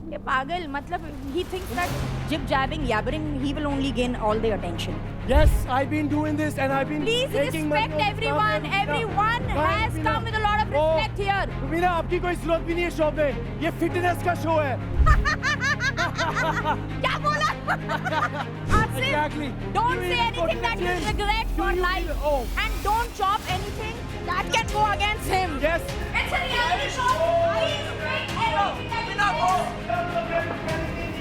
ये पागल, मतलब he thinks that jib jabbing, yabbering, he will only gain all the attention. Yes, I've been doing this and I've been Please making money respect on everyone. Rubina. Everyone Why, has Rubina? come with a lot of respect here. Rubina, आपकी कोई जरूरत भी नहीं है show में, ये fitness का show है। क्या बोला? Asif, Exactly. don't You say eat anything that you protein. regret Do for you life, feel- oh. and don't chop anything that can go against him. Yes. It's a reality show. Why is it everything that he does?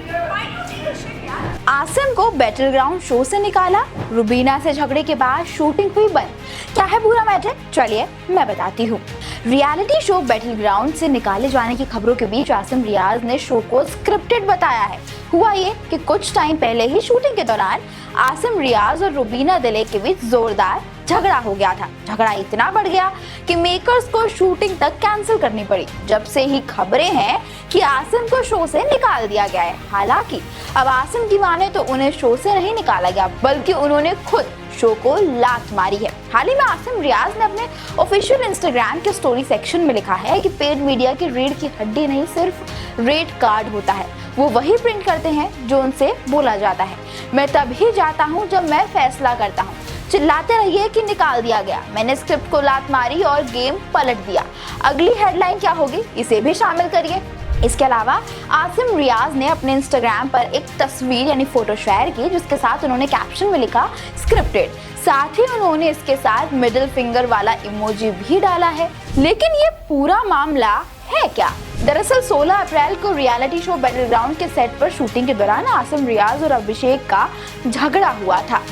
Why do you think this shit, यार? आसिम को battle ground show से निकाला, रुबीना से झगड़े के बाद shooting हुई बंद। क्या है पूरा मैटर? चलिए मैं बताती हूँ। रियलिटी शो बैटल ग्राउंड से निकाले जाने की खबरों के बीच आसिम रियाज ने शो को स्क्रिप्टेड बताया है। हुआ ये कि कुछ टाइम पहले ही शूटिंग के दौरान आसिम रियाज और रुबीना दिले के बीच जोरदार झगड़ा हो गया था। झगड़ा इतना बढ़ गया कि मेकर्स को शूटिंग तक कैंसिल करनी पड़ी। जब से ही खबरें हैं कि आसिम को शो से निकाल दिया गया है। हालांकि अब आसिम की माने तो उन्हें शो से नहीं निकाला गया, बल्कि उन्होंने खुद शो को लात मारी है। हाल ही में आसिम रियाज ने अपने ऑफिशियल इंस्टाग्राम के स्टोरी सेक्शन में लिखा है कि पेड मीडिया की रीढ़ की हड्डी नहीं, सिर्फ रेड कार्ड होता है। वो वही प्रिंट करते हैं जो उनसे बोला जाता है। मैं तभी जाता हूँ जब मैं फैसला करता हूँ। चिल्लाते रहिए कि निकाल दिया गया, मैंने स्क्रिप्ट को लात मारी और गेम पलट दिया। अगली हेडलाइन क्या होगी, इसे भी शामिल करिए। इसके अलावा आसिम रियाज ने अपने इंस्टाग्राम पर एक तस्वीर यानी फोटो शेयर की, जिसके साथ उन्होंने कैप्शन में लिखा स्क्रिप्टेड। साथ ही उन्होंने इसके साथ मिडिल फिंगर वाला इमोजी भी डाला है। लेकिन ये पूरा मामला है क्या? दरअसल 16 अप्रैल को रियलिटी शो बैटल ग्राउंड के सेट पर शूटिंग के दौरान आसिम रियाज और अभिषेक का झगड़ा हुआ था।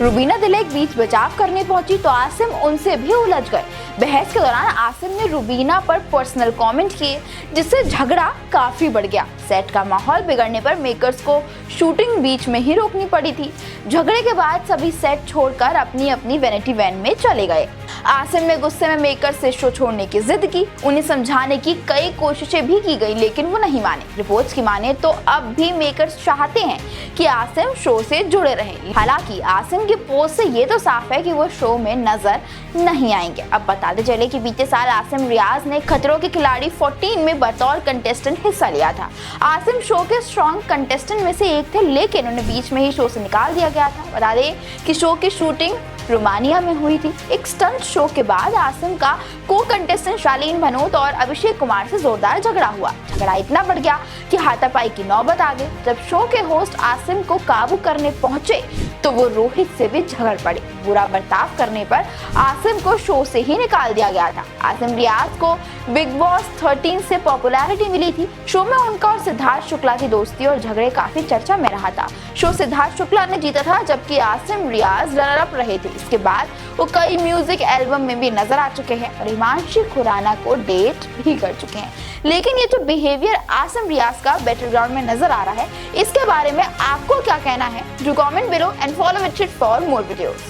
रुबीना दिले बीच बचाव करने पहुंची तो आसिम उनसे भी उलझ गए। बहस के दौरान आसिम ने रुबीना पर पर्सनल कमेंट किए, जिससे झगड़ा काफी बढ़ गया। सेट का माहौल बिगड़ने पर मेकर्स को शूटिंग बीच में ही रोकनी पड़ी थी। झगड़े के बाद सभी सेट छोड़कर अपनी अपनी वैनिटी वैन में चले गए। आसिम ने गुस्से में मेकर से शो छोड़ने की जिद की। उन्हें समझाने की कई कोशिशें भी की गई, लेकिन वो नहीं माने। रिपोर्ट्स की माने तो अब भी मेकर्स चाहते हैं कि आसिम शो से जुड़े रहें। हालांकि आसिम की पोस्ट से ये तो साफ है कि वो शो में नजर नहीं आएंगे। अब बताते चले कि बीते साल आसिम रियाज ने खतरों के खिलाड़ी 14 में बतौर कंटेस्टेंट हिस्सा लिया था। आसिम शो के स्ट्रॉन्ग कंटेस्टेंट में से एक थे, लेकिन उन्हें बीच में ही शो से निकाल दिया गया था। बता दें कि शो की शूटिंग रोमानिया में हुई थी। एक स्टंट शो के बाद आसिम का को कंटेस्टेंट शालीन भनोत और अभिषेक कुमार से जोरदार झगड़ा हुआ। झगड़ा इतना बढ़ गया कि हाथापाई की नौबत आ गई। जब शो के होस्ट आसिम को काबू करने पहुंचे तो वो रोहित से भी झगड़ पड़े। बुरा बर्ताव करने पर आसिम को शो से ही निकाल दिया गया था। आसिम रियाज को बिग बॉस 13 से पॉपुलैरिटी मिली थी। शो में उनका और सिद्धार्थ शुक्ला की दोस्ती और झगड़े काफी चर्चा में रहा था। शो सिद्धार्थ शुक्ला ने जीता था, जबकि आसिम रियाज रनर अप रहे थे। इसके बाद वो कई म्यूजिक एल्बम में भी नजर आ चुके हैं और हिमांशी खुराना को डेट भी कर चुके हैं। लेकिन ये जो बिहेवियर आसिम रियाज का बैटल ग्राउंड में नजर आ रहा है, इसके बारे में आपको क्या कहना है? Do comment below and follow it for more videos.